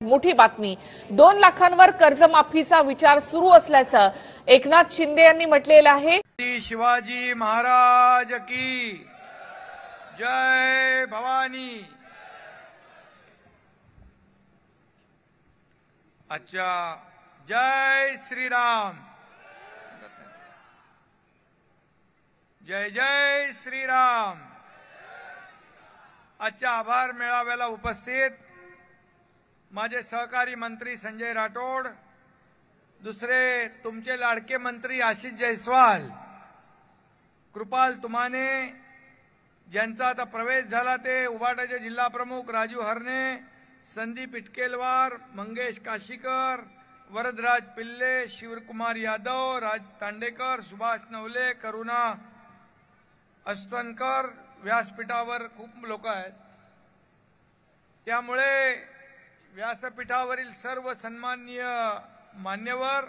मोठी बातमी 2 लाखांवर कर्जमाफीचा विचार सुरू असल्याचं एकनाथ शिंदे यांनी म्हटलेलं आहे। शिवाजी महाराज की जय भवानी। अच्छा, जय श्रीराम, जय जय श्रीराम। आजच्या आभार मेळाव्याला उपस्थित माझे सहकारी मंत्री संजय राठोड, दुसरे तुमचे लाडके मंत्री आशिष जयस्वाल, कृपाल तुमाने, ज्यांचा आता प्रवेश झाला ते उबाटाचे जिल्हा प्रमुख राजू हरणे, संदीप इटकेलवार, मंगेश काशीकर, वरदराज पिल्ले, शिवकुमार यादव, राज तांडेकर, सुभाष नवले, करुणा अस्तनकर, व्यासपीठावर खूप लोक आहेत। त्यामुळे व्यासपीठावरील सर्व सन्माननीय मान्यवर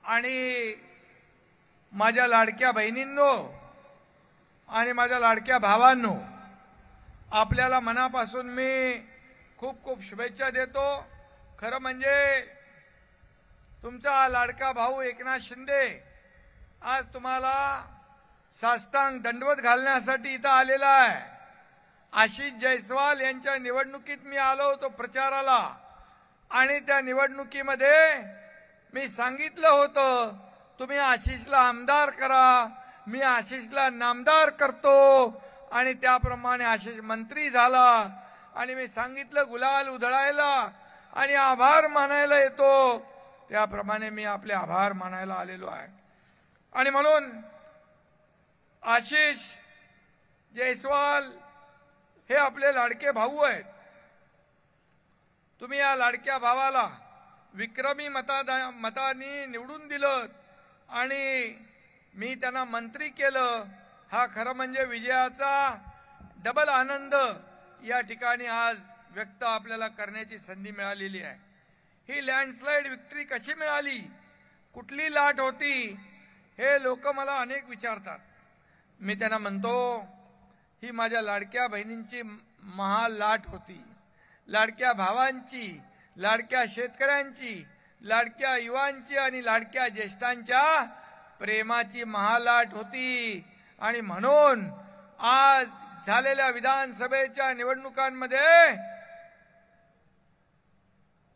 आणि माझ्या लाडक्या बहिणींनो आणि माझ्या लाडक्या भावांनो, आपल्याला मनापासून मी खूप खूप शुभेच्छा देतो। खरं म्हणजे तुमचा लाडका भाऊ एकनाथ शिंदे आज तुम्हाला साष्टांग दंडवत घालण्यासाठी इथं आलेला आहे। आशिष जयस्वाल यांच्या निवडणुकीत मी आलो होतो प्रचाराला आणि त्या निवडणुकीमध्ये मी सांगितलं होतं तुम्ही आशिषला आमदार करा, मी आशिषला नामदार करतो आणि त्याप्रमाणे आशिष मंत्री झाला आणि मी सांगितलं गुलाल उधळायला आणि आभार मानायला येतो, त्याप्रमाणे मी आपले आभार मानायला आलेलो आहे। आणि म्हणून आशिष जयस्वाल हे आपले लाडके भाऊ आहेत। तुम्ही या लाडक्या भावाला विक्रमी मतांनी निवडून दिलं आणि मी त्यांना मंत्री केलं, हा खरं म्हणजे विजयाचा डबल आनंद या ठिकाणी आज व्यक्त आपल्याला करण्याची संधी मिळालेली आहे। ही लँडस्लाइड विक्ट्री कशी मिळाली, कुठली लाट होती, हे लोक मला अनेक विचारतात। मी त्यांना म्हणतो ही माझ्या लाडक्या बहिणींची महालाट होती, लाडक्या भावांची, लाडक्या शेतकऱ्यांची, लाडक्या युवांची आणि लाडक्या ज्येष्ठांच्या प्रेमाची महालाट होती। आणि म्हणून आज झालेल्या विधानसभेच्या निवडणुकांमध्ये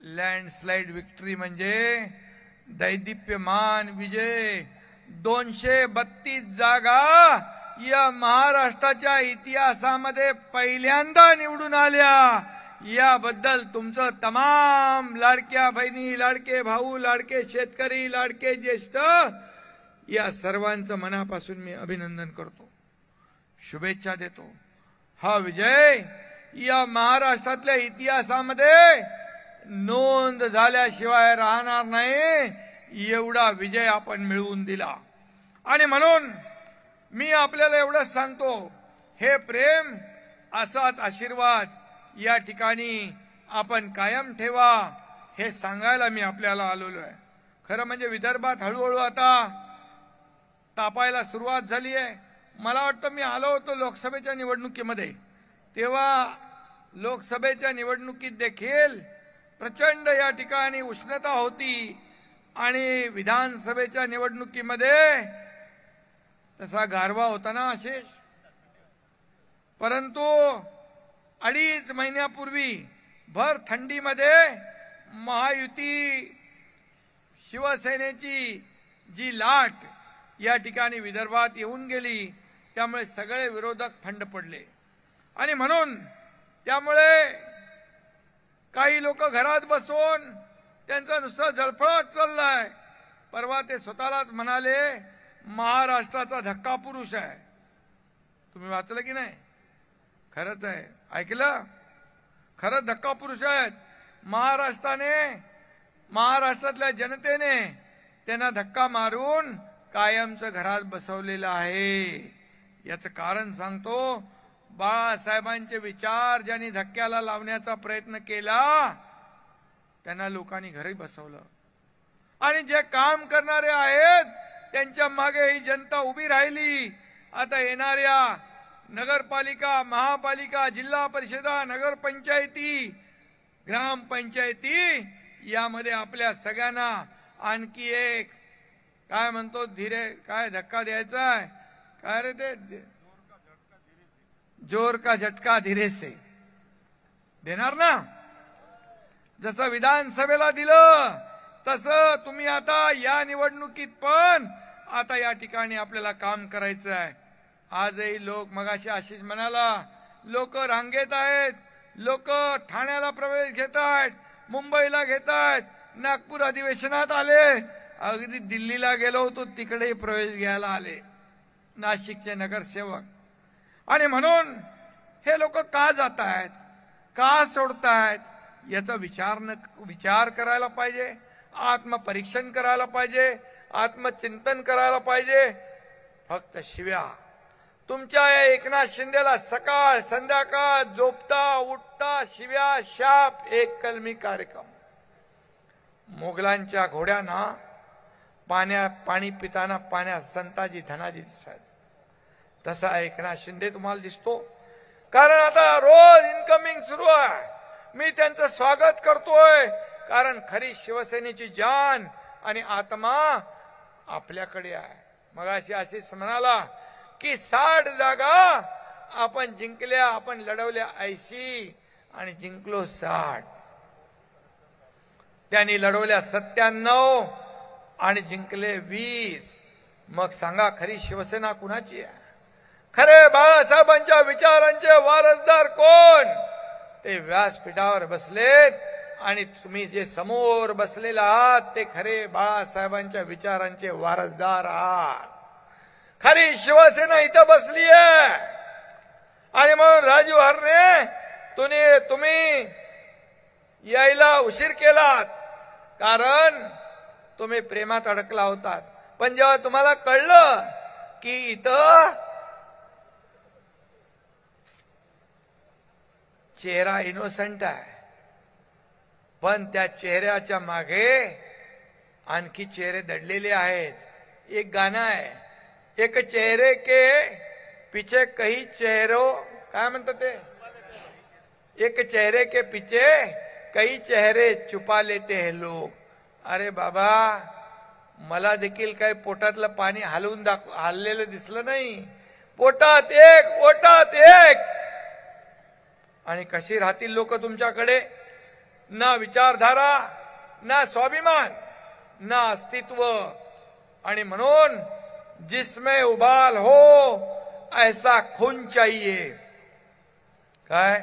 लँडस्लाइड विक्ट्री म्हणजे दैदिप्यमान विजय, 232 जागा या महाराष्ट्राच्या इतिहासामध्ये पहिल्यांदा निवडून आल्या। याबद्दल तुमचं तमाम लाडक्या बहिणी, लाडके भाऊ, लाडके शेतकरी, लाडके ज्येष्ठ या सर्वांचं मनापासून मी अभिनंदन करतो, शुभेच्छा देतो। हा विजय या महाराष्ट्रातल्या इतिहासामध्ये नोंद झाल्याशिवाय राहणार नाही, एवढा विजय आपण मिळवून दिला। आणि म्हणून मी आपल्याला एवढंच सांगतो, हे प्रेम असाच आशीर्वाद या ठिकाणी आपण कायम ठेवा, हे सांगायला मी आपल्याला आलेलो आहे। खरं म्हणजे विदर्भात हळूहळू आता तापायला सुरुवात झाली आहे। मला वाटतं मी आलो होतो लोकसभेच्या निवडणुकीमध्ये, तेव्हा लोकसभेच्या निवडणुकीत देखील प्रचंड या ठिकाणी उष्णता होती आणि विधानसभेच्या निवडणुकीमध्ये तसा गारवा होता ना आशिष, परंतु 2.5 महिन्यापूर्वी भर थंडीमध्ये महायुती शिवसेनेची जी लाट या ठिकाणी विदर्भात येऊन गेली, त्यामुळे सगळे विरोधक थंड पडले। आणि म्हणून त्यामुळे काही लोक घरात बसून त्यांचा नुसतं जळफळाट चाललाय। परवा ते स्वतःलाच म्हणाले महाराष्ट्राचा धक्का पुरुष आहे। तुम्ही वाचलं की नाही? खरंच आहे, ऐकलं? खरंच धक्का पुरुष आहेत। महाराष्ट्रातल्या जनतेने त्यांना धक्का मारून कायमचं घरात बसवलेलं आहे। याचं कारण सांगतो, बाळासाहेबांचे विचार ज्यांनी धक्क्याला लावण्याचा प्रयत्न केला त्यांना लोकांनी घरी बसवलं आणि जे काम करणारे आहेत त्यांच्या मागे ही जनता उभी राहिली। आता येणाऱ्या नगरपालिका, महापालिका, जिल्हा परिषदा, नगरपंचायती, ग्रामपंचायती यामध्ये आपल्या सगळ्यांना आणखी एक काय म्हणतो धीरे काय धक्का द्यायचा आहे काय रे ते जोर का झटका धीरे से देणार ना. जसं विधानसभेला दिलं तसं तुम्ही आता या निवडणुकीत पण आता या ठिकाणी आपल्याला काम करायचं आहे. आजही लोक मगाशी आशिष म्हणाला लोक रांगेत आहेत, लोक ठाण्याला प्रवेश घेत आहेत, मुंबईला घेत आहेत, नागपूर अधिवेशनात आले, अगदी दिल्लीला गेलो होतो तिकडेही प्रवेश घ्यायला आले नाशिकचे नगरसेवक. आणि म्हणून हे लोक का जात आहेत, का सोडतायत याचा विचार करायला पाहिजे, आत्मपरीक्षण करायला पाहिजे, आत्मचिंतन करायला पाहिजे. फक्त शिव्या तुमच्या या एकनाथ शिंदेला सकाळ संध्याकाळ झोपता उठता शिव्या शाप एक कलमी कार्यक्रम. मोगलांच्या घोड्यांना पाणी पिताना पाण्यात संताजी धनाजी दिसतात तसा एकनाथ शिंदे तुम्हाला दिसतो. कारण आता रोज इन्कमिंग सुरू आहे. मी त्यांचं स्वागत करतोय कारण खरी शिवसेनेची जान आणि आत्मा आपल्याकडे आहे. मगाशी आशिष म्हणाला की 60 जागा आपण जिंकल्या, आपण लढवल्या 80 आणि जिंकलो 60. त्यांनी लढवल्या 97 आणि जिंकले 20. मग सांगा खरी शिवसेना कुणाची आहे? खरे बाळासाहेबांच्या विचारांचे वारसदार कोण? ते व्यासपीठावर बसलेत आणि तुम्ही जे समोर बसलेला आहात ते खरे बाळासाहेबांच्या विचारांचे वारसदार आहात. खरी शिवसेना इथं बसली आहे. आणि म्हणून राजू हरणे तुम्ही यायला उशीर केलात कारण तुम्ही प्रेमात अडकला होतात. पण जेव्हा तुम्हाला कळलं की इथं चेहरा इनोसंट आहे पण त्या चेहऱ्याच्या मागे आणखी चेहरे दडलेले आहेत. एक गाणं आहे, एक चेहरे के पीछे कई चेहरों काय म्हणतात ते, एक चेहरे के पीछे कई चेहरे छुपा लेते हैं लोग. अरे बाबा मला देखील काही पोटातलं पाणी हललेलं दिसलं नाही. पोटात एक ओटात एक. आणि कशी राहतील लोक तुमच्याकडे? ना विचारधारा, ना स्वाभिमान, ना अस्तित्व. आणि म्हणून जिसमें उबाल हो ऐसा खून चाहिए. काय?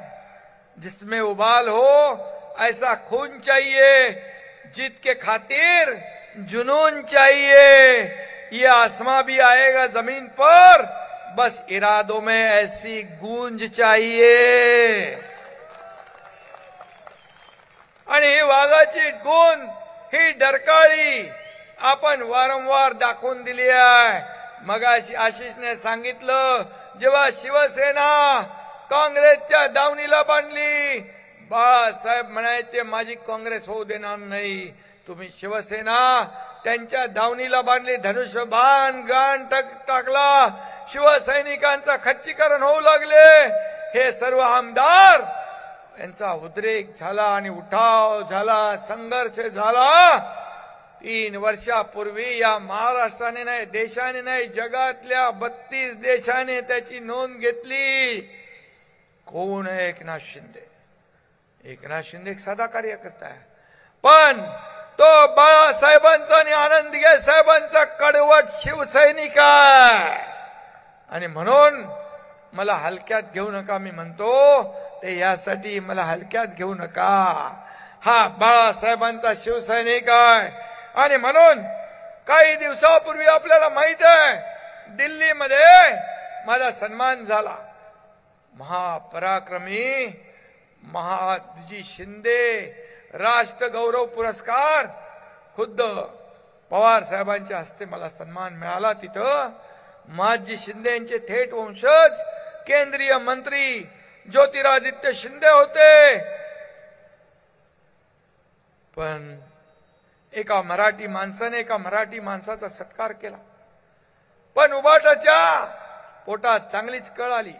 जिसमें उबाल हो ऐसा खून चाहिए, जीत के खातिर जुनून चाहिए. ये आसमां भी आएगा जमीन पर, बस इरादों में ऐसी गूंज चाहिए. आणि ही वाघाची गूंज, ही डरकाळी आपण वारंवार दाखवून दिली आहे. मगाशी आशिषने सांगितलं जेव्हा शिवसेना काँग्रेसच्या दावणीला बांधली, बाळासाहेब म्हणायचे माझी काँग्रेस होऊ देणार नाही. तुम्ही शिवसेना त्यांच्या दावणीला बांधली, धनुष्यबाण गाण टाकला, शिवसैनिकांचं खच्चीकरण होऊ लागले. हे सर्व आमदार यांचा उद्रेक झाला आणि उठाव झाला, संघर्ष झाला. 3 वर्षापूर्वी या महाराष्ट्राने नाही, देशाने नाही, जगातल्या 32 देशाने त्याची नोंद घेतली. कोण आहे एकनाथ शिंदे? एकनाथ शिंदे एक साधा कार्यकर्ता आहे, पण तो बाळासाहेबांचा आणि आनंदगे साहेबांचा कडवट शिवसैनिक आहे. आणि म्हणून मला हलक्यात घेऊ नका. मी म्हणतो ते यासाठी मला हलक्यात घेऊ नका. हा बाळासाहेबांचा शिवसैनिक आहे. आणि म्हणून काही दिवसापूर्वी आपल्याला माहित आहे दिल्लीमध्ये माझा सन्मान झाला. महापराक्रमी महादजी शिंदे राष्ट्र गौरव पुरस्कार खुद्द पवार साहेबांच्या हस्ते मला सन्मान मिळाला. तिथं महादजी शिंदे यांचे थेट वंशज केंद्रीय मंत्री ज्योतिरादित्य शिंदे होते. पण एका मराठी माणसाने एका मराठी माणसाचा सत्कार केला. पण उबाटाच्या पोटात चांगलीच कळ आली,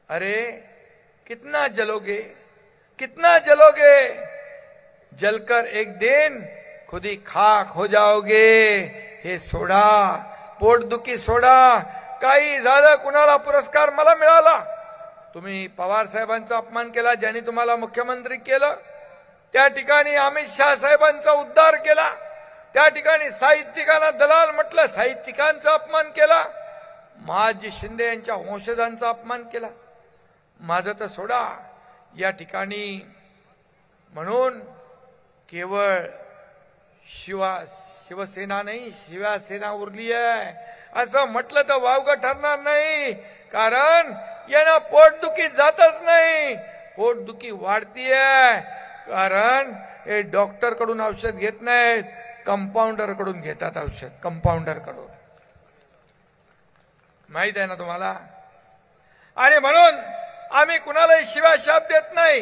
अरे कितना जलोगे, कितना जलोगे, जलकर एक दिन खुद ही खाक हो जाओगे. हे सोडा, पोटदुखी सोडा. काही झालं, कुणाला पुरस्कार मला मिळाला, तुम्ही पवार साहेबांचा अपमान केला, ज्यांनी तुम्हाला मुख्यमंत्री केलं. त्या ठिकाणी अमित शहा साहेबांचा उद्धार केला. त्या ठिकाणी साहित्यिकांना दलाल म्हटलं, साहित्यिकांचा अपमान केला. महाजी शिंदे यांच्या वंशजांचा अपमान केला. माझं तर सोडा. या ठिकाणी म्हणून केवळ शिवसेना नाही, शिवसेना उरली आहे असं म्हटलं तर वावगं ठरणार नाही. कारण यांना पोटदुखी जातच नाही, पोटदुखी वाढतीये. कारण हे डॉक्टर कडून औषध घेत नाहीत, कंपाऊंडर कडून घेतात औषध. कंपाऊंडर कडून माहित आहे ना तुम्हाला. आणि म्हणून आम्ही कुणालाही शिव्या शाप देत नाही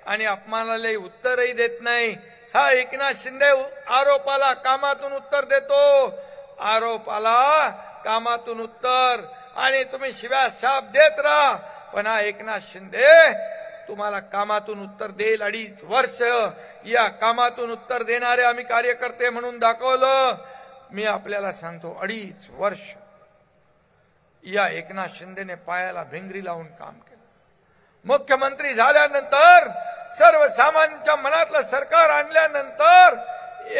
आणि अपमानालाही उत्तरही देत नाही. हा एकनाथ शिंदे आरोपाला कामातून उत्तर देतो, आरोपाला कामातून उत्तर. आणि तुम्ही शिव्या शाप देत राहा, पण हा एकनाथ शिंदे तुम्हाला कामातून उत्तर देईल. 2.5 वर्ष या कामातून उत्तर देणारे आम्ही कार्यकर्ते म्हणून दाखवलं. मी आपल्याला सांगतो, 2.5 वर्ष या एकनाथ शिंदेने पायाला भिंगरी लावून काम केलं. मुख्यमंत्री झाल्यानंतर, सर्वसामान्यांच्या मनातलं सरकार आणल्यानंतर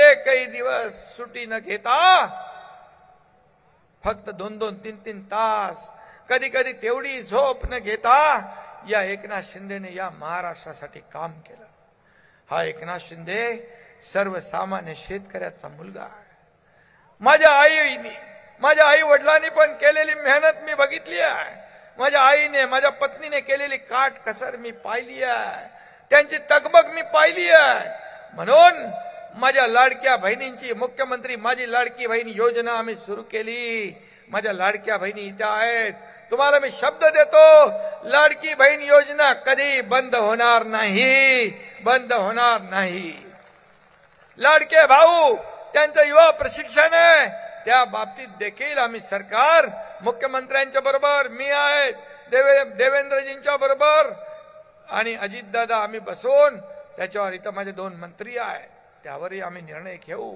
एकही दिवस सुट्टी न घेता फक्त 2-2, 3-3 तास, कधी कधी तेवढी झोप न घेता या एकनाथ शिंदेने या महाराष्ट्रासाठी काम केलं. हा एकनाथ शिंदे सर्वसामान्य शेतकऱ्याचा मुलगा आहे. माझ्या आई वडिलांनी पण केलेली मेहनत मी बघितली आहे. माझ्या आईने, माझ्या पत्नीने केलेली काट कसर मी पाहिली आहे, त्यांची तगबग मी पाहिली आहे. म्हणून माझ्या लाडक्या बहिणींची, मुख्यमंत्री माझी लाडकी बहीण योजना आम्ही सुरू केली. माझ्या लाडक्या बहिणी इथे आहेत. तुम्हाला मी शब्द देतो, लाडकी बहीण योजना कधी बंद होणार नाही, बंद होणार नाही. लाडके भाऊ, त्यांचं युवा प्रशिक्षण आहे, त्या बाबतीत देखील आम्ही सरकार मुख्यमंत्र्यांच्या बरोबर, मी आहेत देवेंद्रजींच्या बरोबर आणि अजितदादा आम्ही बसून त्याच्यावर, इथं माझे 2 मंत्री आहेत, त्यावरही आम्ही निर्णय घेऊ.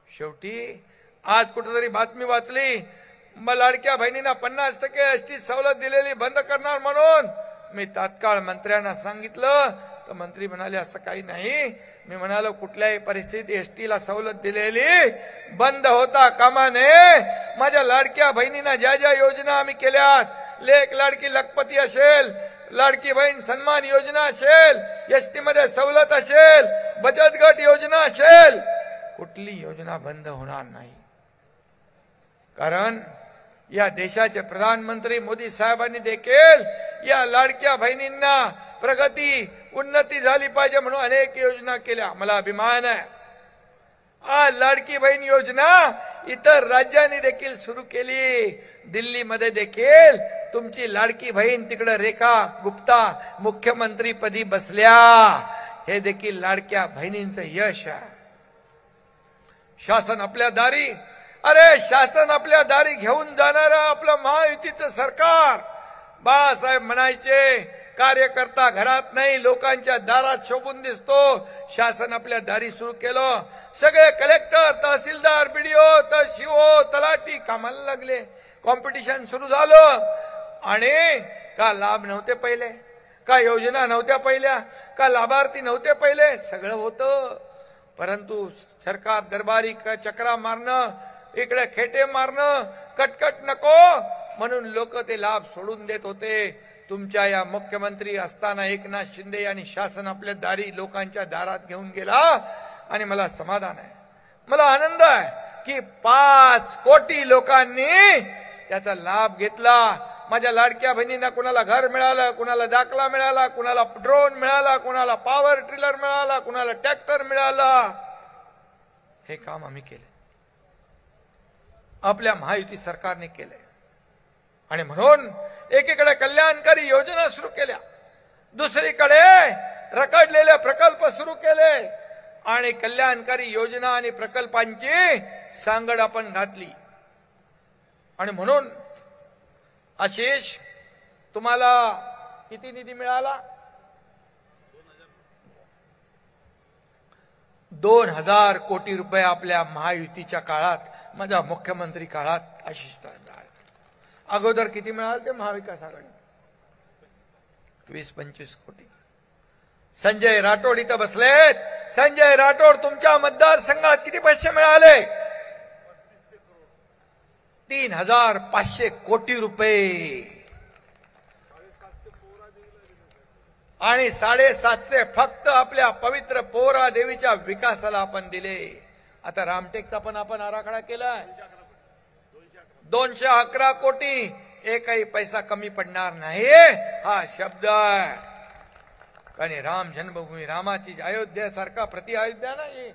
शेवटी आज कुठेतरी बातमी वाचली, मग लाडक्या बहिणींना 50% एसटी सवलत दिलेली बंद करणार म्हणून. मी तात्काळ मंत्र्यांना सांगितलं, तर मंत्री म्हणाले असं काही नाही. मी म्हणालो कुठल्याही परिस्थितीत एसटीला सवलत दिलेली बंद होता कामा नये. माझ्या लाडक्या बहिणींना ज्या ज्या योजना आम्ही केल्यात, लेक लाडकी लखपती असेल, लाडकी बहीण सन्मान योजना असेल, एसटी मध्ये सवलत असेल, बचत गट योजना असेल, कुठली योजना बंद होणार नाही. कारण या देशाचे प्रधानमंत्री मोदी साहेबांनी देखील या लाडक्या बहिणींना प्रगती, उन्नती झाली पाहिजे म्हणून अनेक योजना केल्या. मला अभिमान आहे. आज लाडकी बहीण योजना इतर राज्यांनी देखील सुरू केली. दिल्लीमध्ये देखील तुमची लाडकी बहीण तिकडे रेखा गुप्ता मुख्यमंत्री पदी बसल्या. हे देखील लाडक्या बहिणींचं यश आहे. शासन आपल्या दारी, शासन आपल्या दारी घेऊन जाणारं आपलं महायुतीचं सरकार. बाळासाहेब म्हणायचे, कार्यकर्ता घरात नाही लोकांच्या दारात शोभून दिसतो. शासन आपल्या दारी सुरू केलं. सगळे कलेक्टर, तहसीलदार, बीडीओ, शिओ, तलाठी कामाला लागले. कॉम्पिटिशन सुरू झालं. आणि का लाभ नव्हते पहिले, का योजना नव्हत्या पहिल्या, का लाभार्थी नव्हते पहिले, सगळं होतं. परंतु सरकार दरबारी चक्रा मारणं, इकडे खेटे मारणं, कटकट नको म्हणून लोक ते लाभ सोडून देत होते. तुमच्या या मुख्यमंत्री असताना एकनाथ शिंदे यांनी शासन आपल्या दारी लोकांच्या दारात घेऊन गेला. आणि मला समाधान आहे, मला आनंद आहे की 5 कोटी लोकांनी त्याचा लाभ घेतला. माझ्या लाडक्या बहिणींना कुणाला घर मिळालं, कुणाला दाखला मिळाला, कुणाला ड्रोन मिळाला, कुणाला पॉवर टिलर मिळाला, कुणाला ट्रॅक्टर मिळाला. हे काम आम्ही केले, आपल्या महायुती सरकारने केले. आणि म्हणून एकीकडे कल्याणकारी योजना सुरू केल्या, दुसरीकडे रखडलेले प्रकल्प सुरू केले. आणि कल्याणकारी योजना आणि प्रकल्पांची सांगड आपण घातली. आणि म्हणून आशिष, तुम्हाला किती निधी मिळाला? 2,000 कोटी रुपये आपल्या महायुतीच्या काळात, माझ्या मुख्यमंत्री काळात आशिष दादा. अगोदर किती मिळाले ते महाविकास आघाडी? 20-25 कोटी. संजय राठोड इथं बसलेत. संजय राठोड, तुमच्या मतदारसंघात किती पैसे मिळाले? 3,500 कोटी रुपये. आणि 750 फक्त आपल्या पवित्र पोहरा देवीच्या विकासाला आपण दिले. आता रामटेकचा पण आपण आराखडा केलाय. 211 कोटी. एकही पैसा कमी पडणार नाही हा शब्द आहे. आणि राम जन्मभूमी, रामाची अयोध्येसारखा प्रति अयोध्या नाही.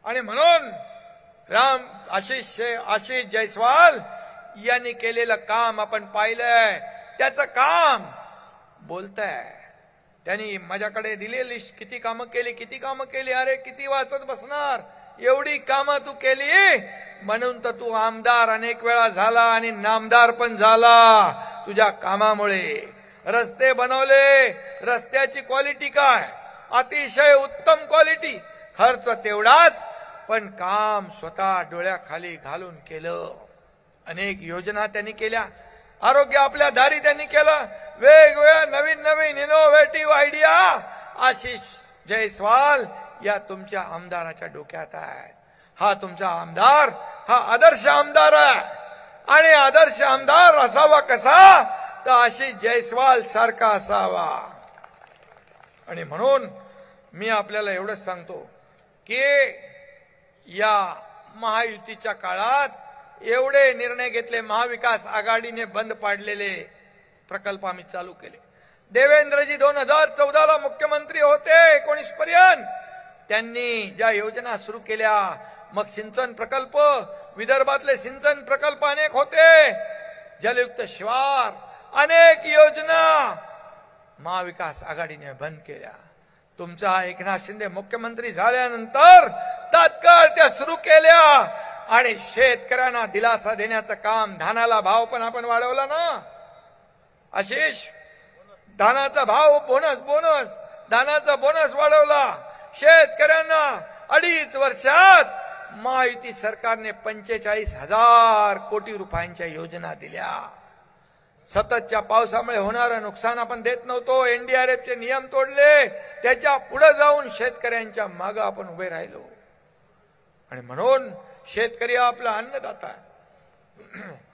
आणि म्हणून आशिष जयस्वाल यांनी केलेलं काम आपण पाहिलंय. त्याचं काम बोलतंय. त्यांनी माझ्याकडे दिली लिस्ट, किती कामं केली. अरे किती वाचत बसणार? एवढी कामं तू केली म्हणून तर तू आमदार अनेक वेळा झाला आणि नामदार पण झाला तुझ्या कामामुळे. रस्ते बनवले. रस्त्याची क्वालिटी काय? अतिशय उत्तम क्वालिटी. खर्च तेवढाच, पण काम स्वतः डोळ्याखाली घालून केलं. अनेक योजना त्यांनी केल्या. आरोग्य आपल्या दारी त्यांनी केलं. वेगवेगळ्या नवीन इनोव्हेटिव्ह आयडिया आशिष जयस्वाल या तुमच्या आमदाराच्या डोक्यात आहे. हा तुमचा आमदार हा आदर्श आमदार आहे. आणि आदर्श आमदार असावा कसा? तर आशिष जयस्वाल सारखा असावा. आणि म्हणून मी आपल्याला एवढंच सांगतो की या महायुतीच्या काळात एवढे निर्णय घेतले. महाविकास आघाडीने बंद पाडलेले प्रकल्प आम्ही चालू केले. देवेंद्रजी 2014ला मुख्यमंत्री होते 19 पर्यंत. त्यांनी ज्या योजना सुरू केल्या, मग सिंचन प्रकल्प, विदर्भातले सिंचन प्रकल्प अनेक होते, जलयुक्त शिवार, अनेक योजना महाविकास आघाडीने बंद केल्या. तुमचा एकनाथ शिंदे मुख्यमंत्री झाल्यानंतर तात्काळ त्या सुरू केल्या. आणि शेतकऱ्यांना दिलासा देण्याचं काम, धानाला भाव पण आपण वाढवला ना आशिष. धानाचा भाव बोनस धानाचा बोनस वाढवला. शेतकऱ्यांना 2.5 वर्षात महायुती सरकारने 45,000 कोटी रुपयांच्या योजना दिल्या. सततच्या पावसामुळे होणारं नुकसान आपण देत नव्हतो. एनडीआरएफचे नियम तोडले. त्याच्या पुढे जाऊन शेतकऱ्यांच्या मागे आपण उभे राहिलो. आणि म्हणून शेतकरी आपला अन्नदाता,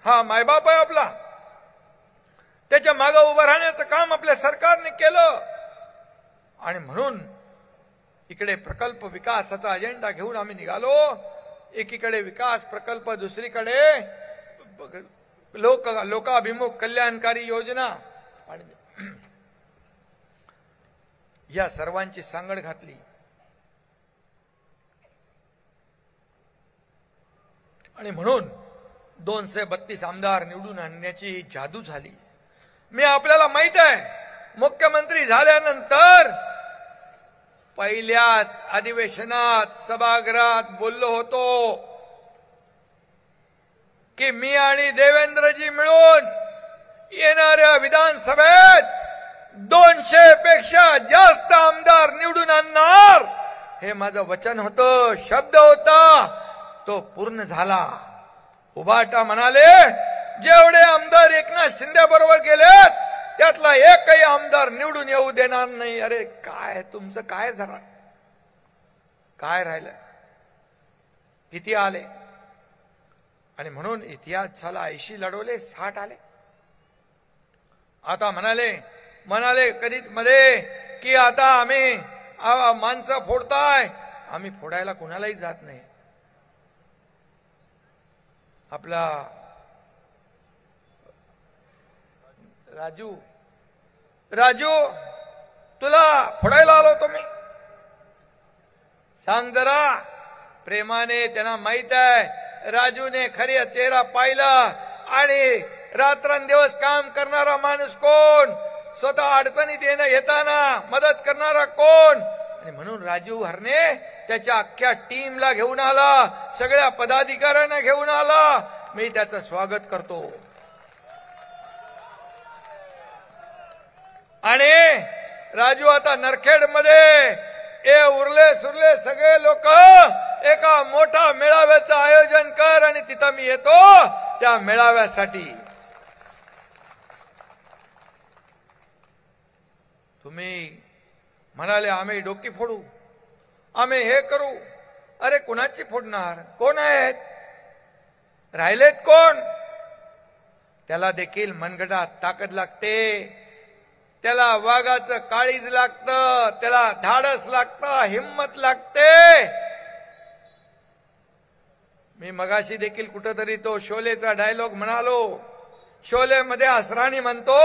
हा मायबाप आहे आपला. त्याच्या मागे उभं राहण्याचं काम आपल्या सरकारने केलं. आणि म्हणून इकडे प्रकल्प विकासाचा अजेंडा घेऊन आम्ही निघालो. एकीकडे विकास प्रकल्प, दुसरीकडे लोकाभिमुख कल्याणकारी योजना. आणि या सर्वांची सांगड घातली. आणि म्हणून 232 आमदार निवडून आणण्याची जादू झाली. मी आपल्याला माहित आहे, मुख्यमंत्री झाल्यानंतर पहिल्याच अधिवेशनात सभागृहात बोललो होतो की मी आणि देवेंद्रजी मिळून येणाऱ्या विधानसभेत 200 पेक्षा जास्त आमदार निवडून आणणार. हे माझं वचन होतं, शब्द होता, तो पूर्ण झाला. उभाटा म्हणाले जेवढे आमदार एकनाथ शिंदे बरोबर गेलेत त्यातला एकही आमदार निवडून येऊ देणार नाही. अरे काय तुमचं काय झालं? काय राहिलं? किती आले? आणि म्हणून इतिहास झाला. 80 लढवले, 60 आले. आता म्हणाले कधीच मध्ये की आता आम्ही माणसं फोडताय. आम्ही फोडायला कोणालाही जात नाही. आपला राजू तुला फोडायला आलो होतो मी. सांग जरा प्रेमाने. त्यांना माहित आहे राजूने खरी चेहरा पाहिला. आणि रात्रंदिवस काम करणारा माणूस कोण, स्वतः अडचणीत येताना मदत करणारा कोण. आणि म्हणून राजू हरणे त्याच्या अख्ख्या टीमला घेऊन आला, सगळ्या पदाधिकाऱ्यांना घेऊन आला. मी त्याचं स्वागत करतो. आणि राजू आता नरखेड मध्ये ए उरले सुरले सगळे लोक एका मोठा मेळाव्याचं आयोजन कर आणि तिथं मी येतो त्या मेळाव्यासाठी. तुम्ही म्हणाले आम्ही डोकी फोडू, आम्ही हे करू. अरे कोणाची फोडणार? कोण आहेत? राहिलेत कोण? त्याला देखील मनगटात ताकद लागते, त्याला वाघाचं काळीज लागतं, त्याला धाडस लागतं, हिम्मत लागते. मी मगाशी देखील कुठंतरी तो शोलेचा डायलॉग म्हणालो. शोले मध्ये असराणी म्हणतो,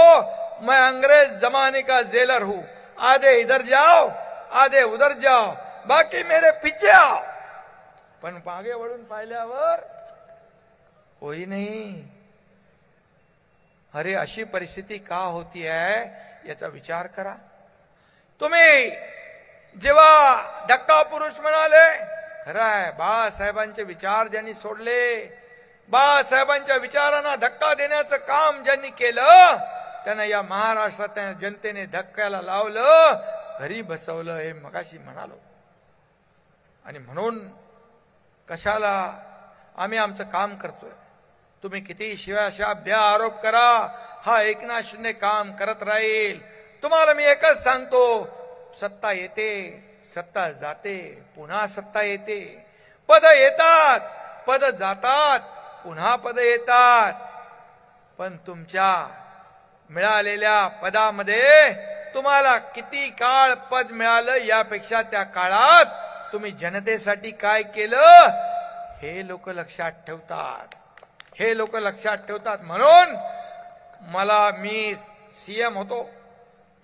मैं अंग्रेज जमाने का जेलर हूं, आधे इधर जाओ आधे उधर जाओ, बाकी मेरे पीछे आओ. पण मागे वळून पाहिल्यावर कोई नाही. अरे अशी परिस्थिती का होती आहे याचा विचार करा. तुम्ही जेव्हा धक्का पुरुष म्हणाले, खरं आहे, बाळासाहेबांचे विचार ज्यांनी सोडले, बाळासाहेबांच्या विचारांना धक्का देण्याचं काम ज्यांनी केलं, त्यांना या महाराष्ट्रात जनतेने धक्क्याला लावलं, घरी बसवलं, हे मगाशी म्हणालो. आणि म्हणून कशाला आम्ही आमचं काम करतोय. तुम्ही किती शिव्याशाप द्या, आरोप करा, हा एकनाथ शिंदे काम करत राहील. तुम्हाला मी एकच सांगतो, सत्ता येते, सत्ता जाते, पुन्हा सत्ता येते. पद येतात, पद जातात, पुन्हा पद येतात. पण तुमच्या मिळालेल्या पदामध्ये तुम्हाला किती काळ पद मिळालं यापेक्षा त्या काळात तुम्ही जनतेसाठी काय केलं हे लोक लक्षात ठेवतात, हे लोक लक्षात ठेवतात. म्हणून मी सीएम होतो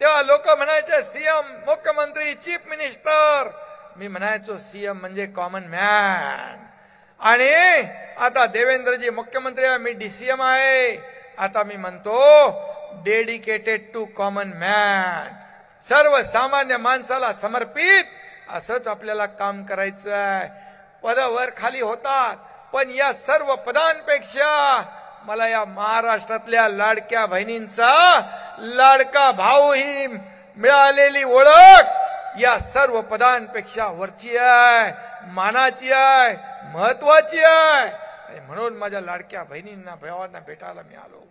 तेव्हा लोक म्हणायचे सीएम, मुख्यमंत्री, चीफ मिनिस्टर. मी म्हणायचो सीएम म्हणजे कॉमन मॅन. आणि आता देवेंद्रजी मुख्यमंत्री आहे, मी डीसीएम आहे. आता मी म्हणतो डेडिकेटेड टू कॉमन मॅन, सर्वसामान्य माणसाला समर्पित. असंच आपल्याला काम करायचं आहे. पदावर खाली होतात, पण या सर्व पदांपेक्षा मला या महाराष्ट्रातल्या लाडक्या बहिणींचा लाडका भाऊ ही मिळालेली ओळख या सर्व पदांपेक्षा वरची आहे, मानाची आहे, महत्वाची आहे. आणि म्हणून माझ्या लाडक्या बहिणींना भावांना भेटायला मी आलो.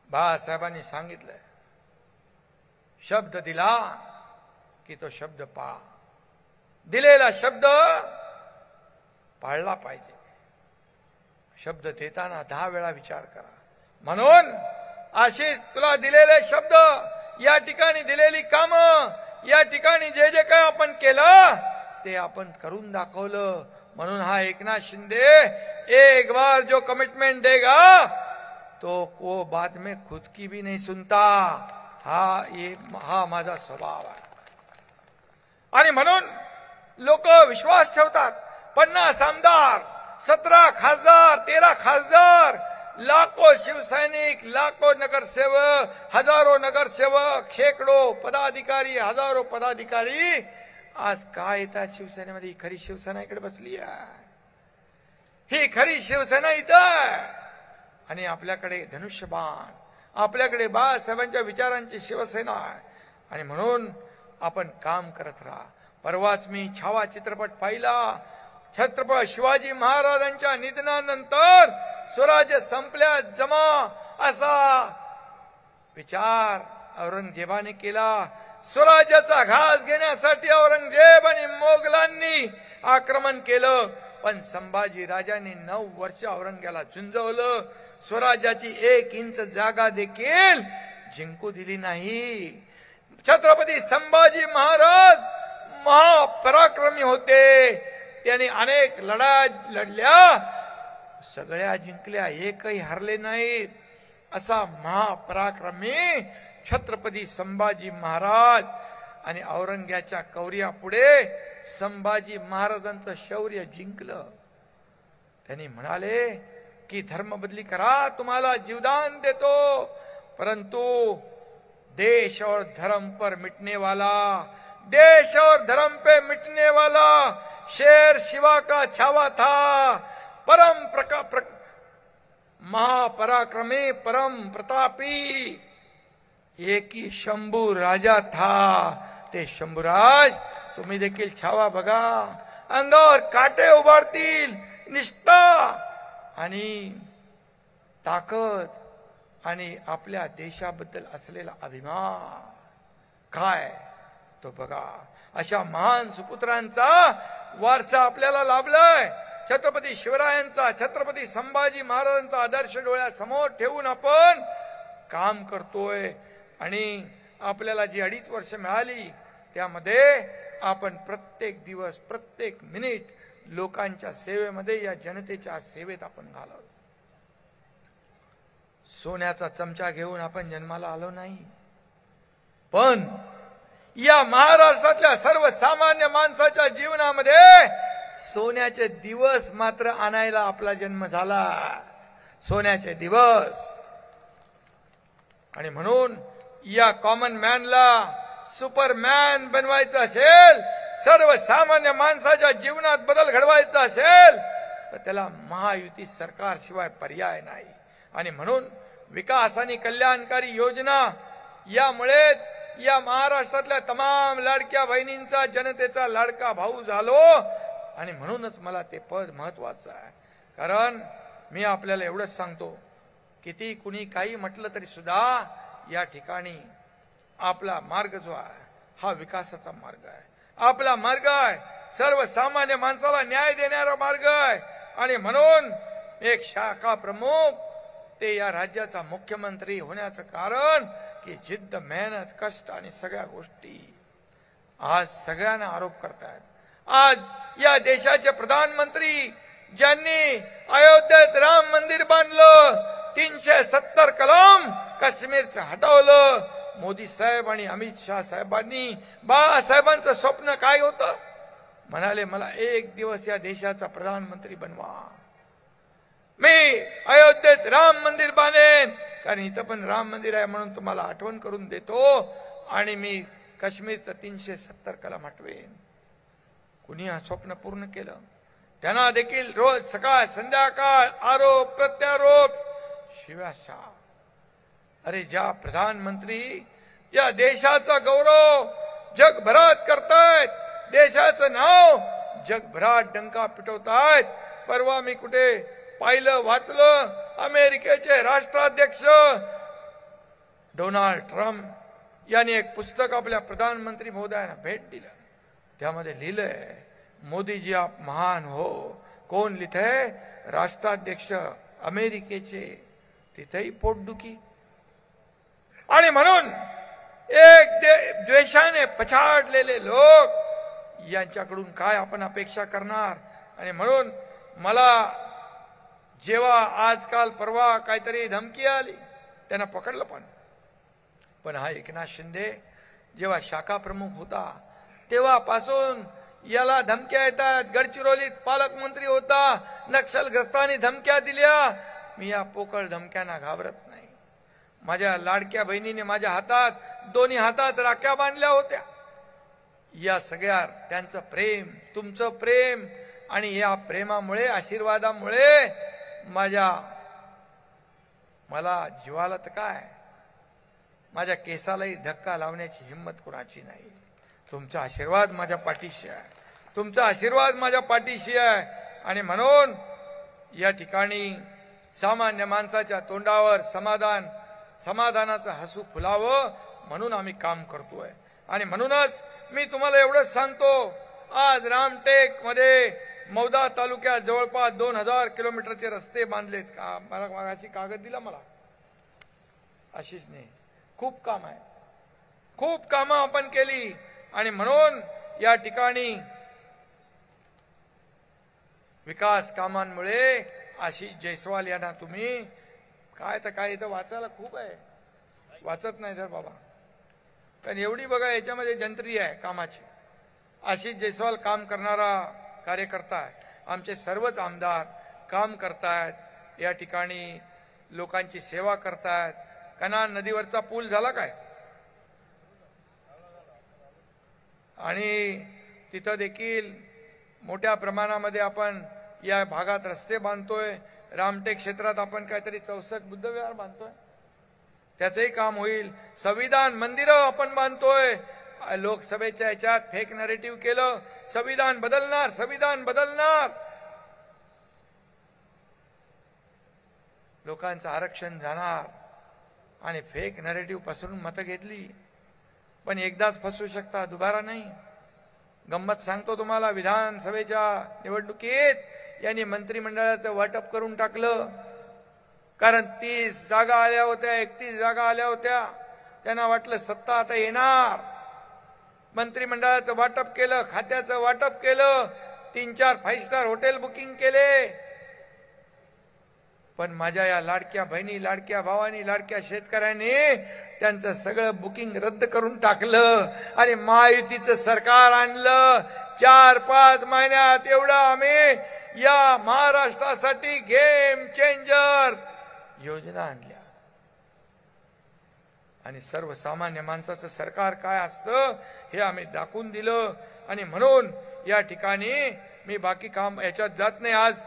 बाळासाहेबांनी सांगितलंय, शब्द दिला की तो शब्द पाळा. दिलेला शब्द पाळला पाहिजे. शब्द देताना 10 वेळा विचार करा. म्हणून आशिष, तुला दिलेले शब्द, या ठिकाणी दिलेली कामं, या ठिकाणी जे जे काही आपण केलं ते आपण करून दाखवलं. म्हणून हा एकनाथ शिंदे एक बार जो कमिटमेंट देगा तो वो बाद में खुद की भी नहीं सुनता. हा माझा स्वभाव आहे. आणि म्हणून लोक विश्वास ठेवतात. 50 आमदार, 17 खासदार, 13 खासदार, लाखो शिवसैनिक, लाखो नगरसेवक, हजारो नगरसेवक, शेकडो पदाधिकारी, हजारो पदाधिकारी आज काय येतात शिवसेनेमध्ये? ही खरी शिवसेना इकडे बसली आहे, ही खरी शिवसेना इथं. आणि आपल्याकडे धनुष्यबाण, आपल्याकडे बाळासाहेबांच्या विचारांची शिवसेना आहे. आणि म्हणून आपण काम करत राहा. परवाच मी छावा चित्रपट पाहिला. छत्रपती शिवाजी महाराजांच्या निधनानंतर स्वराज्य संपल्या जमा असा विचार औरंगजेबाने केला. स्वराज्याचा घास घेण्यासाठी औरंगजेब आणि मोगलांनी आक्रमण केलं. पण संभाजी राजांनी 9 वर्ष औरंग्याला झुंजवलं. स्वराज्याची 1 इंच जागा देखील जिंकू दिली नाही. छत्रपती संभाजी महाराज महापराक्रमी होते. त्यांनी अनेक लढाया लढल्या, सगळ्या जिंकल्या, एकही हरले नाहीत. असा महापराक्रमी छत्रपती संभाजी महाराज. आणि औरंग्याच्या कौर्यापुढे संभाजी महाराजांचं शौर्य जिंकलं. त्यांनी म्हणाले की धर्म बदली करा, तुम्हाला जीवदान देतो, परंतु देश और धर्म पर मिटने वाला, देश और धर्म पे मिटने वाला शेर शिवा का छावा था. महापराक्रमी, परम प्रतापी एक ही शंभू राजा था, ते शंभूराज तुम्ही देखील छावा बघा, अंगावर काटे उभारतील, निष्ठा आणि ताकद आणि आपल्या देशाबद्दल असलेला अभिमान काय तो बघा. अशा महान सुपुत्रांचा वारसा आपल्याला लाभलाय. छत्रपती शिवरायांचा, छत्रपती संभाजी महाराजांचा आदर्श डोळ्यासमोर ठेवून आपण काम करतोय. आणि आपल्याला जी 2.5 वर्ष मिळाली त्यामध्ये आपण प्रत्येक दिवस, प्रत्येक मिनिट लोकांच्या सेवेमध्ये, या जनतेच्या सेवेत आपण घालवलं. सोन्याचा चमचा घेऊन आपण जन्माला आलो नाही, पण या महाराष्ट्रातल्या सर्वसामान्य माणसाच्या जीवनामध्ये सोन्याचे दिवस मात्र आणायला आपला जन्म झाला. सोन्याचे दिवस. आणि म्हणून या कॉमन मॅनला सुपरमॅन बनवायचं असेल, सर्वसामान्य माणसाच्या जीवनात बदल घडवायचा असेल, तर त्याला महायुती सरकारशिवाय पर्याय नाही. आणि म्हणून विकास आणि कल्याणकारी योजना, यामुळेच या महाराष्ट्रातल्या तमाम लाडक्या बहिणींचा, जनतेचा लाडका भाऊ झालो. आणि म्हणूनच मला ते पद महत्वाचं आहे. कारण मी आपल्याला एवढंच सांगतो, किती कुणी काही म्हटलं तरी सुद्धा या ठिकाणी आपला मार्ग जो आहे हा विकासाचा मार्ग आहे. आपला मार्ग आहे सर्वसामान्य माणसाला न्याय देणारा मार्ग आहे. आणि म्हणून एक शाखा प्रमुख ते या राज्याचा मुख्यमंत्री होण्याचं कारण की जिद्द, मेहनत, कष्ट आणि सगळ्या गोष्टी. आज सगळ्यांना आरोप करतायत. आज या देशाचे प्रधानमंत्री ज्यांनी अयोध्येत राम मंदिर बांधलं, 370 कलम काश्मीरचं हटवलं, मोदी साहेब आणि अमित शाह साहेबांनी, बाळासाहेबांचं स्वप्न काय होतं? म्हणाले मला एक दिवस या देशाचा प्रधानमंत्री बनवा, मी अयोध्येत राम मंदिर बांधेन, कारण इथं पण राम मंदिर आहे म्हणून तुम्हाला आठवण करून देतो, आणि मी काश्मीरचं 370 कलम हटवेन. कुणी हा स्वप्न पूर्ण केलं? त्यांना देखील रोज सकाळ संध्याकाळ आरोप प्रत्यारोप, शिव्याशा. अरे ज्या प्रधानमंत्री या देशाचा गौरव जगभरात करतायत, देशाचं नाव जगभरात डंका पिटवतायत. परवा मी कुठे पाहिलं, वाचलं, अमेरिकेचे राष्ट्राध्यक्ष डोनाल्ड ट्रम्प यांनी एक पुस्तक आपल्या प्रधानमंत्री महोदयांना भेट दिलं. त्यामध्ये लिहिलंय, मोदीजी आप महान हो. कोण लिहितंय? राष्ट्राध्यक्ष अमेरिकेचे. तिथेही पोटदुखी. आणि म्हणून एक द्वेषाने पछाडलेले लोक यांच्याकडून काय आपण अपेक्षा करणार? आणि म्हणून मला जेव्हा आजकाल परवा काहीतरी धमकी आली, त्यांना पकडलं पण हा एकनाथ शिंदे जेव्हा शाखा प्रमुख होता तेव्हापासून याला धमक्या येतात. गडचिरोलीत पालकमंत्री होता, नक्षलग्रस्तांनी धमक्या दिल्या. मी या पोकळ धमक्यांना घाबरत नाही. माझ्या लाडक्या बहिणीने माझ्या हातात, दोन्ही हातात राख्या बांधल्या होत्या. या सगळ्या त्यांचं प्रेम, तुमचं प्रेम, आणि या प्रेमामुळे, आशीर्वादामुळे मला जीवाला तर काय, माझ्या केसालाही धक्का लावण्याची हिंमत कुणाची नाही. तुमचा आशीर्वाद माझ्या पाठीशी आहे, तुमचा आशीर्वाद माझ्या पाठीशी आहे. आणि म्हणून या ठिकाणी सामान्य माणसाच्या तोंडावर समाधानाचं हसू फुलावं म्हणून आम्ही काम करतोय. आणि म्हणूनच मी तुम्हाला एवढंच सांगतो, आज रामटेक मध्ये मौदा तालुक्यात जवळपास 2000 किलोमीटरचे रस्ते बांधलेत. का मला मागाशी कागद दिला मला आशिषने. खूप काम आहे, खूप कामं आपण केली. आणि म्हणून या ठिकाणी विकास कामांमुळे आशिष जयस्वाल यांना तुम्ही काय तर काय इथं वाचायला खूप आहे, वाचत नाही तर बाबा, कारण एवढी बघा याच्यामध्ये जंत्री आहे कामाची. आशिष जयस्वाल काम करणारा कार्यकर्ता आहे. आमचे सर्वच आमदार काम करतायत, या ठिकाणी लोकांची सेवा करतायत. कनान नदीवरचा पूल झाला काय, आणि तिथं देखील मोठ्या प्रमाणामध्ये आपण या भागात रस्ते बांधतोय. रामटेक क्षेत्रात आपण काहीतरी 64 बुद्धविहार बांधतोय. त्याचंही काम होईल. संविधान मंदिरं आपण बांधतोय, लोकसभेच्या याच्यात फेक नरेटिव्ह केलं, संविधान बदलणार, संविधान बदलणार. लोकांचं आरक्षण जाणार आणि फेक नरेटिव्ह पासून मतं घेतली. पण एकदाच फसू शकता, दुबारा नाही. गंमत सांगतो तुम्हाला, विधानसभेच्या निवडणुकीत यांनी मंत्रिमंडळाचं वाटप करून टाकलं. कारण 30 जागा आल्या होत्या, 31 जागा आल्या होत्या. त्यांना वाटलं सत्ता आता येणार. मंत्रिमंडळाचं वाटप केलं, खात्याचं वाटप केलं, 3-4 5 स्टार हॉटेल बुकिंग केले. पण माझ्या या लाडक्या बहिणी, लाडक्या भावानी, लाडक्या शेतकऱ्यांनी त्यांचं सगळं बुकिंग रद्द करून टाकलं आणि महायुतीचं सरकार आणलं. 4-5 महिन्यात एवढं आम्ही या महाराष्ट्रासाठी गेम चेंजर योजना आणल्या. आणि सर्वसामान्य माणसाचं सरकार काय असतं हे आम्ही दाखवून दिलं. आणि म्हणून या ठिकाणी मी बाकी काम याच्यात जात नाही. आज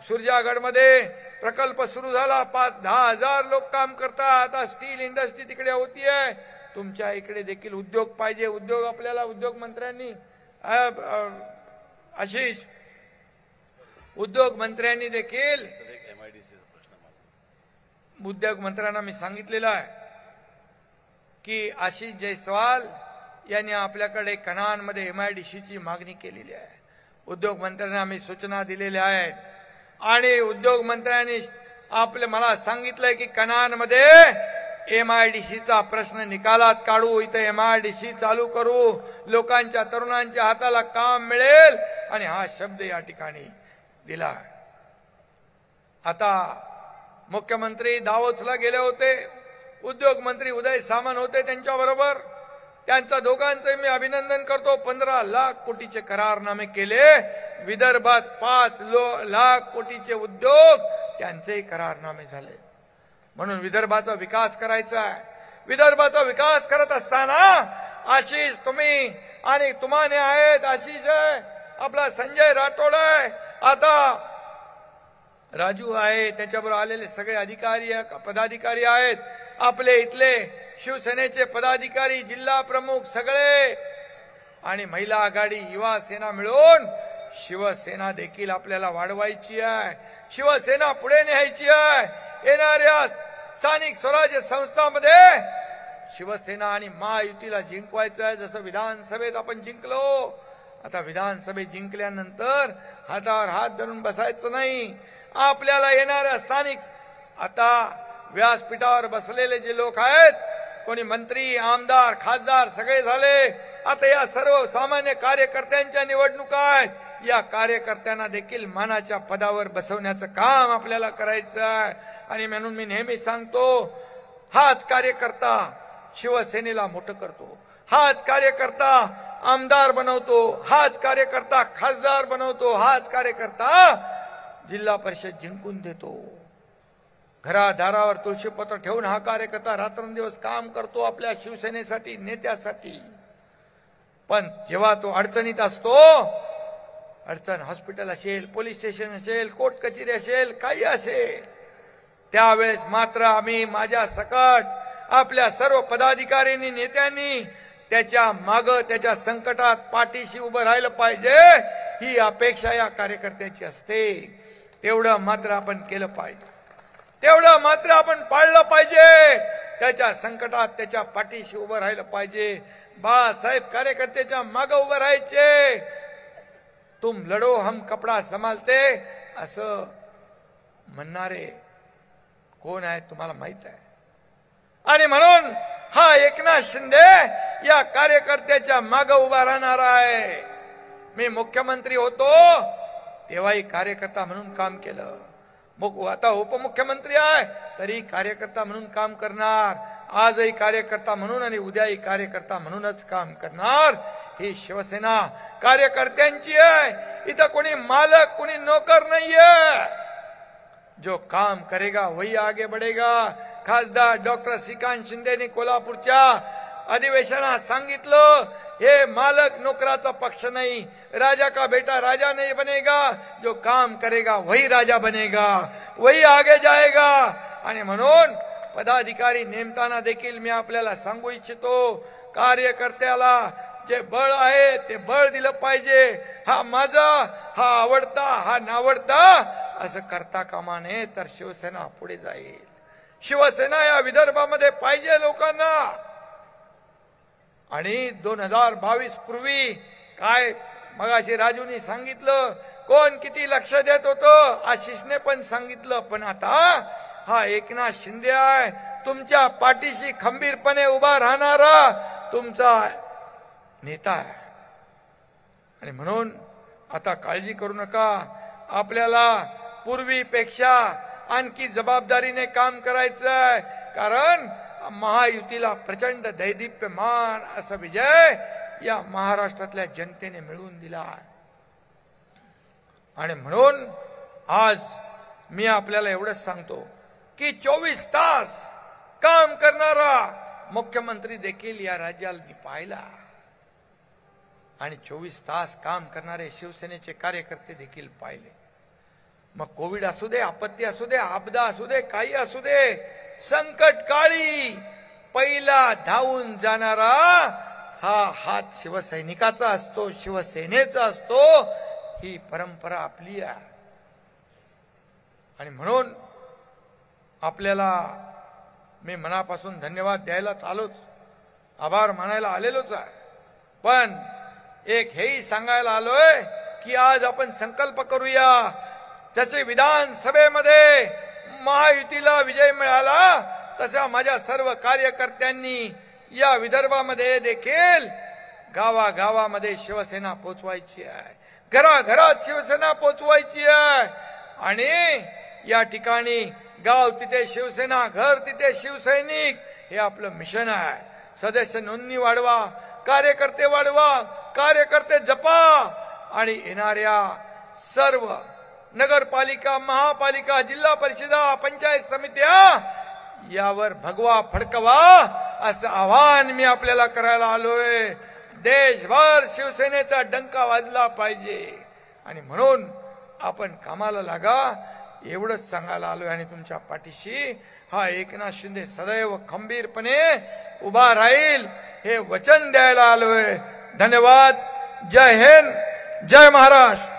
सुरजागडमध्ये प्रकल्प सुरू झाला, 5-10 हजार लोक काम करतात. आता स्टील इंडस्ट्री तिकडे होतीये. तुमच्या इकडे देखील उद्योग पाहिजे. उद्योग आपल्याला उद्योग मंत्र्यांनी आशिष उद्योग मंत्र्यांनी देखील उद्योग मंत्र्यांना मी सांगितलेलं आहे की आशिष जयस्वाल यांनी आपल्याकडे कनानमध्ये MIDCची मागणी केलेली आहे. उद्योग मंत्र्यांना आम्ही सूचना दिलेल्या आहेत आणि उद्योग मंत्र्यांनी मला सांगितलंय की कनानमध्ये MIDCचा प्रश्न निकालात काढू, इथे MIDC चालू करू, लोकांच्या तरुणांच्या हाताला काम मिळेल. आणि हा शब्द या ठिकाणी दिला. आता मुख्यमंत्री दावोसला गेले होते, उद्योग मंत्री उदय सामंत होते त्यांच्याबरोबर. त्यांचा दोघांचे मी अभिनंदन करतो. 15 लाख कोटीचे करारनामे केले. विदर्भात 5 लाख कोटीचे उद्योग त्यांचे करारनामे झाले. म्हणून विदर्भाचा विकास करायचा आहे. विदर्भाचा विकास करत असताना आशिष तुम्ही आणि तुम्हाने आहेत, आशिष आहे, आपला संजय राठोड आहे, आता राजू आहे, त्याच्याबरोबर आलेले सगळे अधिकारी पदाधिकारी आहेत, आपले इथले शिवसेनेचे पदाधिकारी, जिल्हा प्रमुख सगळे, आणि महिला आघाडी, युवा सेना मिळून शिवसेना देखील आपल्याला वाढवायची आहे. शिवसेना पुढे न्यायची आहे. येणाऱ्या स्थानिक स्वराज्य संस्थांमध्ये शिवसेना आणि महायुतीला जिंकवायचं आहे. जसं विधानसभेत आपण जिंकलो, आता विधानसभेत जिंकल्यानंतर हातावर हात धरून बसायचं नाही. आपल्याला येणाऱ्या स्थानिक आता व्यासपीठावर बसलेले जे लोक आहेत, कोणी मंत्री, आमदार, खासदार सगळे झाले. आता या सर्व सामान्य कार्यकर्त्यांच्या निवडणुका आहेत. या कार्यकर्त्यांना देखील मानाच्या पदावर बसवण्याचं काम आपल्याला करायचं आहे. आणि म्हणून मी नेहमी सांगतो, हाच कार्यकर्ता शिवसेनेला मोठं करतो, हाच कार्यकर्ता आमदार बनवतो, हाच कार्यकर्ता खासदार बनवतो, हाच कार्यकर्ता जिल्हा परिषद जिंकून देतो. घरादारावर तुळशीपत्र ठेवून हा कार्यकर्ता रात्रंदिवस काम करतो आपल्या शिवसेनेसाठी, नेत्यासाठी. पण जेव्हा तो अडचणीत असतो, अडचण हॉस्पिटल असेल, पोलीस स्टेशन असेल, कोर्ट कचेरी असेल, काही असेल, त्यावेळेस मात्र आम्ही माझ्या सकट आपल्या सर्व पदाधिकाऱ्यांनी, नेत्यांनी त्याच्या मागं, त्याच्या संकटात पाठीशी उभं राहिलं पाहिजे, ही अपेक्षा या कार्यकर्त्याची असते. तेवढं मात्र आपण केलं पाहिजे, तेवढं मात्र आपण पाळलं पाहिजे. त्याच्या संकटात त्याच्या पाठीशी उभं राहिलं पाहिजे. बाळासाहेब कार्यकर्त्याच्या मागं उभं राहायचे. तुम लढो हम कपडा संभालते असं म्हणणारे कोण आहेत तुम्हाला माहित आहे. आणि म्हणून हा एकनाथ शिंदे या कार्यकर्त्याच्या मागं उभा राहणार आहे. मी मुख्यमंत्री होतो तेव्हाही कार्यकर्ता म्हणून काम केलं. आता उपमुख्यमंत्री आहे तरी कार्यकर्ता म्हणून काम करणार. आजही कार्यकर्ता म्हणून आणि उद्याही कार्यकर्ता म्हणूनच काम करणार. ही शिवसेना कार्यकर्त्यांची आहे. इथं कोणी मालक, कोणी नोकर नाहीये. जो काम करेगा वही आगे बढ़ेगा. खासदार डॉक्टर श्रीकांत शिंदेनी कोल्हापूरच्या अधिवेशनात सांगितलं, हे मालक नोकराचा पक्ष नहीं, राजा का बेटा राजा नहीं बनेगा, जो काम करेगा वही राजा बनेगा, वही आगे जाएगा. आणि म्हणून पदाधिकारी नेमताना देखील मी आपल्याला सांगू इच्छितो, कार्यकर्त्याला जे बळ आहे ते बळ दिलं पाहिजे. हा माझा, हा आवडता, हा नावडता असं करता कामा नये, तर शिवसेना पुढे जाईल. शिवसेना या विदर्भामध्ये पाहिजे लोकांना. आणि 2022 पूर्वी काय मगाशी राजूनी सांगितलं, कोण किती लक्ष देत होतं, आशिषने पण सांगितलं. पण आता हा एकनाथ शिंदे आहे, तुमच्या पाठीशी खंबीरपणे उभा राहणारा तुमचा नेता आहे. आणि म्हणून आता काळजी करू नका. आपल्याला पूर्वीपेक्षा आणखी जबाबदारीने काम करायचं आहे. कारण महायुतीला प्रचंड दैदिप्यमान असा विजय या महाराष्ट्रातल्या जनतेने मिळवून दिला आहे. आणि म्हणून आज मी आपल्याला एवढंच सांगतो की 24 तास काम करणारा मुख्यमंत्री देखील या राज्याला मी पाहिला. आणि 24 तास काम करणारे शिवसेनेचे कार्यकर्ते देखील पाहिले. मग कोविड असू दे, आपत्ती असू दे, आपदा असू दे, काही असू दे, संकट काळी पहिला धावून जाणारा हा हात शिवसैनिकाचा असतो, शिवसेनेचा असतो. ही परंपरा आपली आहे. आणि म्हणून आपल्याला मी मनापासून धन्यवाद द्यायलाच आलोच, आभार मानायला आलेलोच आहे. पण एक हेही सांगायला आलोय की आज आपण संकल्प करूया, त्याचे विधानसभेमध्ये महायुतीला विजय मिळाला तशा माझ्या सर्व कार्यकर्त्यांनी या विदर्भामध्ये देखील गावागावामध्ये शिवसेना पोचवायची आहे, घराघरात शिवसेना पोचवायची आहे. आणि या ठिकाणी गाव तिथे शिवसेना, घर तिथे शिवसैनिक, हे आपलं मिशन आहे. सदस्य नोंदणी वाढवा, कार्यकर्ते वाढवा, कार्यकर्ते जपा. आणि येणाऱ्या सर्व नगरपालिका, महापालिका, जिल्हा परिषदा, पंचायत समित्या यावर भगवा फडकवा असं आवाहन मी आपल्याला करायला आलोय. देशभर शिवसेनेचा डंका वाजला पाहिजे. आणि म्हणून आपण कामाला लागा एवढंच सांगायला आलोय. आणि तुमच्या पाठीशी हा एकनाथ शिंदे सदैव खंबीरपणे उभा राहील हे वचन द्यायला आलोय. धन्यवाद. जय हिंद, जय महाराष्ट्र.